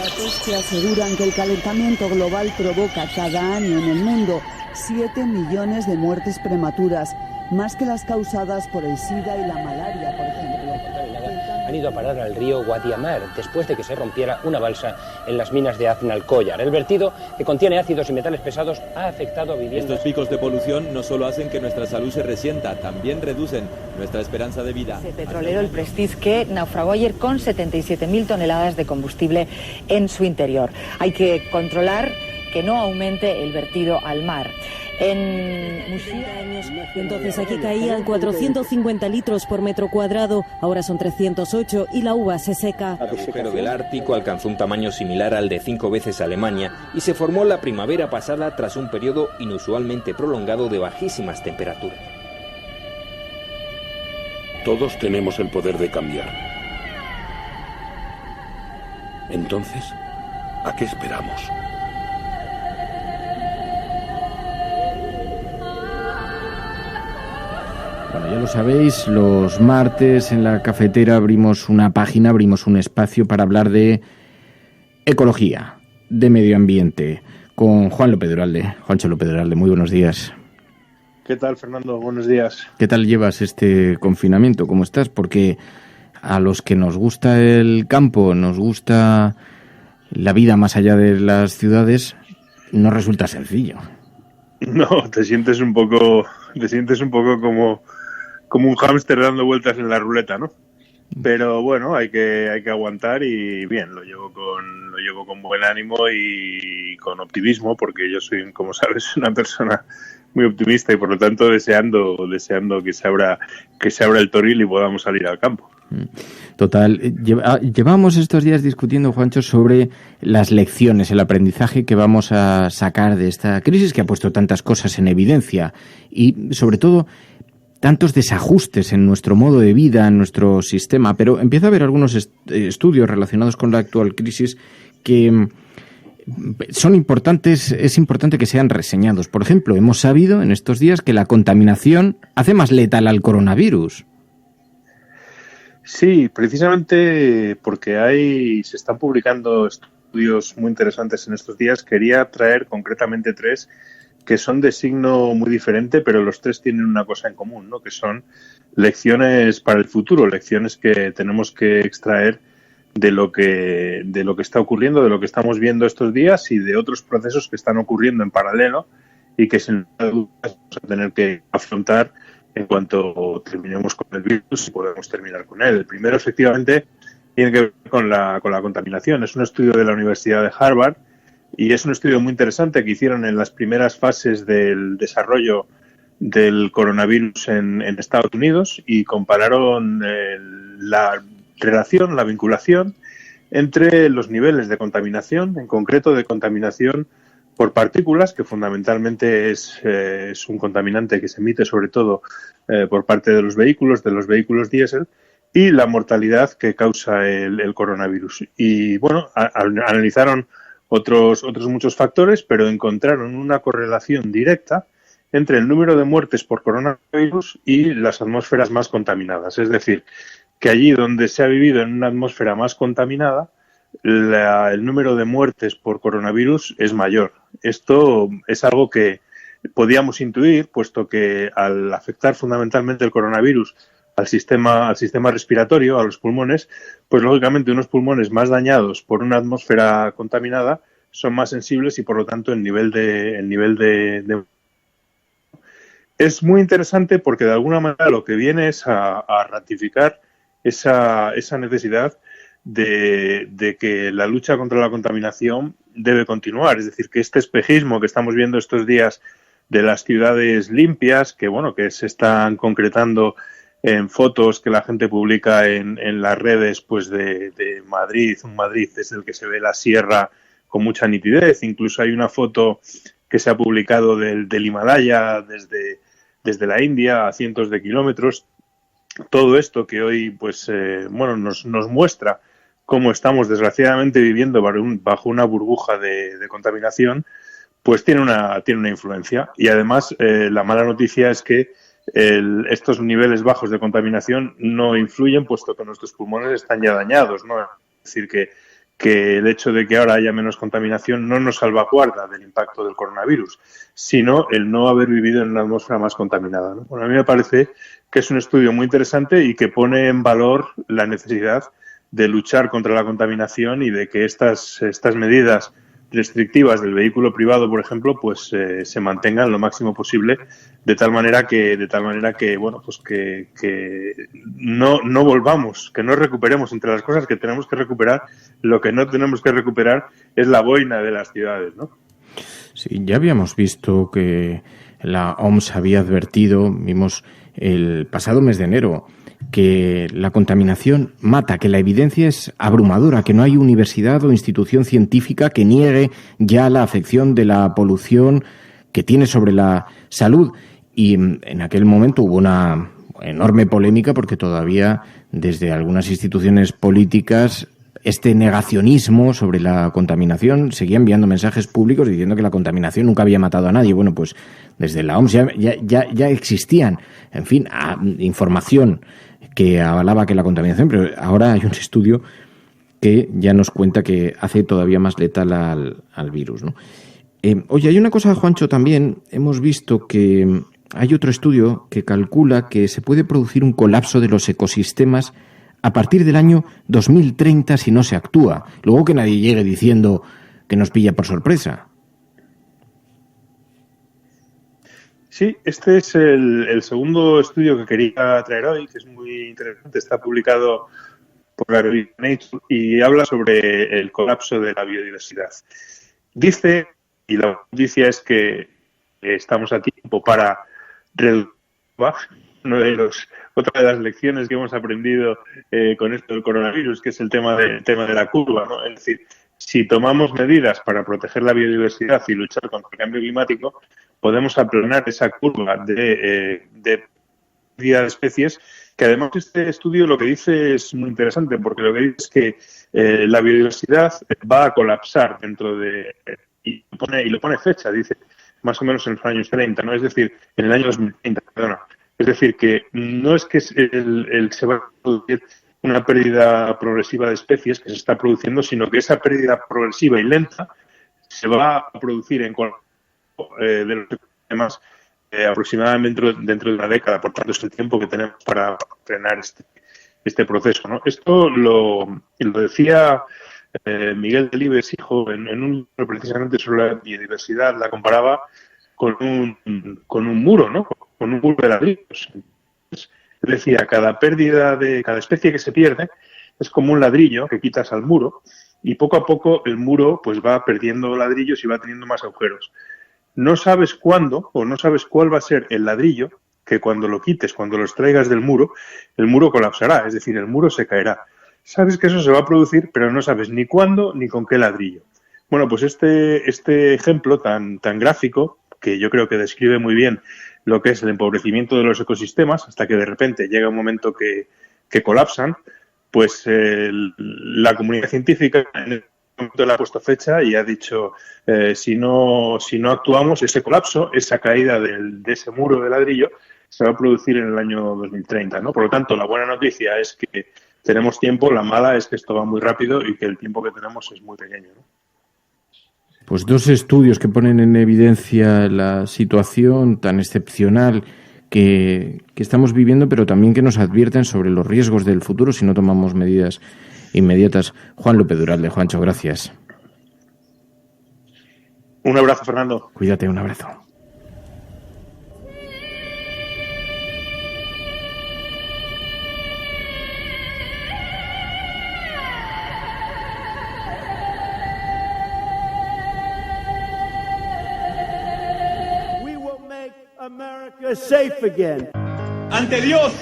Datos que aseguran que el calentamiento global provoca cada año en el mundo 7 millones de muertes prematuras, más que las causadas por el SIDA y la malaria, por ejemplo. Han ido a parar al río Guadiamar después de que se rompiera una balsa en las minas de Aznalcóllar. El vertido, que contiene ácidos y metales pesados, ha afectado a viviendas. Estos picos de polución no solo hacen que nuestra salud se resienta, también reducen nuestra esperanza de vida. El petrolero, el Prestige, que naufragó ayer con 77.000 toneladas de combustible en su interior. Hay que controlar que no aumente el vertido al mar. En Muxía, entonces aquí caían 450 litros por metro cuadrado, ahora son 308 y la uva se seca. El agujero del Ártico alcanzó un tamaño similar al de 5 veces Alemania y se formó la primavera pasada tras un periodo inusualmente prolongado de bajísimas temperaturas. Todos tenemos el poder de cambiar. Entonces, ¿a qué esperamos? Bueno, ya lo sabéis, los martes en la cafetera abrimos una página, abrimos un espacio para hablar de ecología, de medio ambiente, con Juan López Duralde. Juancho López Duralde, muy buenos días. ¿Qué tal, Fernando? Buenos días. ¿Qué tal llevas este confinamiento? ¿Cómo estás? Porque a los que nos gusta el campo, nos gusta la vida más allá de las ciudades, no resulta sencillo. No, te sientes un poco como un hámster dando vueltas en la ruleta, ¿no? Pero bueno, hay que aguantar y bien, lo llevo con buen ánimo y con optimismo, porque yo soy, como sabes, una persona muy optimista y por lo tanto deseando que se abra el Toril y podamos salir al campo. Total. Llevamos estos días discutiendo, Juancho, sobre las lecciones, el aprendizaje que vamos a sacar de esta crisis que ha puesto tantas cosas en evidencia y, sobre todo, tantos desajustes en nuestro modo de vida, en nuestro sistema. Pero empieza a haber algunos estudios relacionados con la actual crisis que son importantes, es importante que sean reseñados. Por ejemplo, hemos sabido en estos días que la contaminación hace más letal al coronavirus. Sí, precisamente porque se están publicando estudios muy interesantes en estos días. Quería traer concretamente 3 que son de signo muy diferente, pero los 3 tienen una cosa en común, ¿no? Que son lecciones para el futuro, lecciones que tenemos que extraer de lo que está ocurriendo, de lo que estamos viendo estos días y de otros procesos que están ocurriendo en paralelo y que sin duda vamos a tener que afrontar en cuanto terminemos con el virus y podemos terminar con él. El primero, efectivamente, tiene que ver con la contaminación. Es un estudio de la Universidad de Harvard y es un estudio muy interesante que hicieron en las primeras fases del desarrollo del coronavirus en Estados Unidos y compararon la relación, la vinculación entre los niveles de contaminación, en concreto de contaminación por partículas, que fundamentalmente es un contaminante que se emite sobre todo por parte de los vehículos diésel, y la mortalidad que causa el coronavirus. Y bueno, analizaron otros muchos factores, pero encontraron una correlación directa entre el número de muertes por coronavirus y las atmósferas más contaminadas. Es decir, que allí donde se ha vivido en una atmósfera más contaminada, el número de muertes por coronavirus es mayor. Esto es algo que podíamos intuir, puesto que al afectar fundamentalmente el coronavirus al sistema respiratorio, a los pulmones, pues lógicamente unos pulmones más dañados por una atmósfera contaminada son más sensibles y por lo tanto el nivel de es muy interesante porque de alguna manera lo que viene es a ratificar esa necesidad de que la lucha contra la contaminación debe continuar. Es decir, que este espejismo que estamos viendo estos días de las ciudades limpias, que se están concretando en fotos que la gente publica en las redes pues de Madrid, un Madrid desde el que se ve la sierra con mucha nitidez. Incluso hay una foto que se ha publicado del Himalaya desde la India a cientos de kilómetros. Todo esto que hoy nos muestra cómo estamos desgraciadamente viviendo bajo una burbuja de contaminación, pues tiene una influencia. Y además la mala noticia es que estos niveles bajos de contaminación no influyen, puesto que nuestros pulmones están ya dañados, ¿no? Es decir, que que el hecho de que ahora haya menos contaminación no nos salvaguarda del impacto del coronavirus, sino el no haber vivido en una atmósfera más contaminada, ¿no? Bueno, a mí me parece que es un estudio muy interesante y que pone en valor la necesidad de luchar contra la contaminación y de que estas medidas restrictivas del vehículo privado, por ejemplo, pues se mantengan lo máximo posible, de tal manera que bueno, pues que no volvamos, que no recuperemos. Entre las cosas que tenemos que recuperar, lo que no tenemos que recuperar es la boina de las ciudades, ¿no? Sí, ya habíamos visto que la OMS había advertido, vimos el pasado mes de enero, que la contaminación mata, que la evidencia es abrumadora, que no hay universidad o institución científica que niegue ya la afección de la polución que tiene sobre la salud. Y en aquel momento hubo una enorme polémica porque todavía desde algunas instituciones políticas este negacionismo sobre la contaminación seguía enviando mensajes públicos diciendo que la contaminación nunca había matado a nadie. Bueno, pues desde la OMS ya existían, en fin, información que avalaba que la contaminación, pero ahora hay un estudio que ya nos cuenta que hace todavía más letal al virus, ¿no? Oye, hay una cosa, Juancho, también hemos visto que hay otro estudio que calcula que se puede producir un colapso de los ecosistemas a partir del año 2030 si no se actúa. Luego que nadie llegue diciendo que nos pilla por sorpresa. Sí, este es el segundo estudio que quería traer hoy, que es muy interesante. Está publicado por la revista Nature y habla sobre el colapso de la biodiversidad. Dice, y la noticia es que estamos a tiempo para reducir otra de las lecciones que hemos aprendido con esto del coronavirus, que es el tema de la curva, ¿no? Es decir, si tomamos medidas para proteger la biodiversidad y luchar contra el cambio climático, podemos aplanar esa curva de pérdida de especies, que además este estudio lo que dice es muy interesante, porque lo que dice es que la biodiversidad va a colapsar dentro de... Y lo pone fecha, dice, más o menos en los años 30, ¿no? Es decir, en el año 2030, perdona. Es decir, que no es que se va a producir una pérdida progresiva de especies que se está produciendo, sino que esa pérdida progresiva y lenta se va a producir en de los ecosistemas aproximadamente dentro de una década. Por tanto, es el tiempo que tenemos para frenar este proceso, ¿no? Esto lo decía Miguel Delibes, hijo, en un libro precisamente sobre la biodiversidad, la comparaba con un muro, ¿no? Con un muro de ladrillos. Decía, cada especie que se pierde es como un ladrillo que quitas al muro y poco a poco el muro pues va perdiendo ladrillos y va teniendo más agujeros. No sabes cuándo o no sabes cuál va a ser el ladrillo que cuando lo quites, cuando lo extraigas del muro, el muro colapsará, es decir, el muro se caerá. Sabes que eso se va a producir, pero no sabes ni cuándo ni con qué ladrillo. Bueno, pues este ejemplo tan gráfico, que yo creo que describe muy bien lo que es el empobrecimiento de los ecosistemas, hasta que de repente llega un momento que colapsan, pues la comunidad científica en el momento le ha puesto fecha y ha dicho, si no actuamos, ese colapso, esa caída de ese muro de ladrillo, se va a producir en el año 2030, ¿no? Por lo tanto, la buena noticia es que tenemos tiempo, la mala es que esto va muy rápido y que el tiempo que tenemos es muy pequeño, ¿no? Pues dos estudios que ponen en evidencia la situación tan excepcional que estamos viviendo, pero también que nos advierten sobre los riesgos del futuro si no tomamos medidas inmediatas. Juan López Duralde. Juancho, gracias. Un abrazo, Fernando. Cuídate, un abrazo. Ante Dios